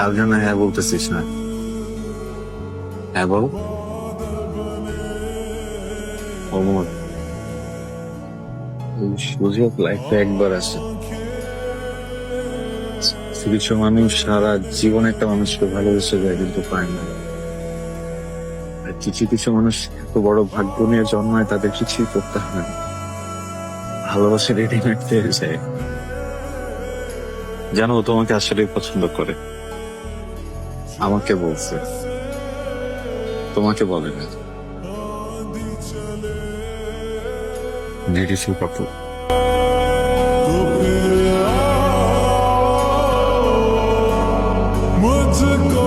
তার জন্য হ্যাঁ বলতেছিস না? হ্যাঁ বল। অমর, এই সুযোগ লাইফে একবার আসে। কিছু কিছু মানুষ সারা জীবন একটা মানুষকে ভালোবেসে যায় কিন্তু পায় না। আর কিছু কিছু মানুষ এত বড় ভাগ্য নিয়ে জন্মায়, তাদের কিছুই করতে হয় না, ভালোবাসা রেডিমেড পেয়ে যায়। জানো, ও তোমাকে আসলে পছন্দ করে। আমাকে বলছে, তোমাকে বলে না। ব্রিটিশ কত मुझको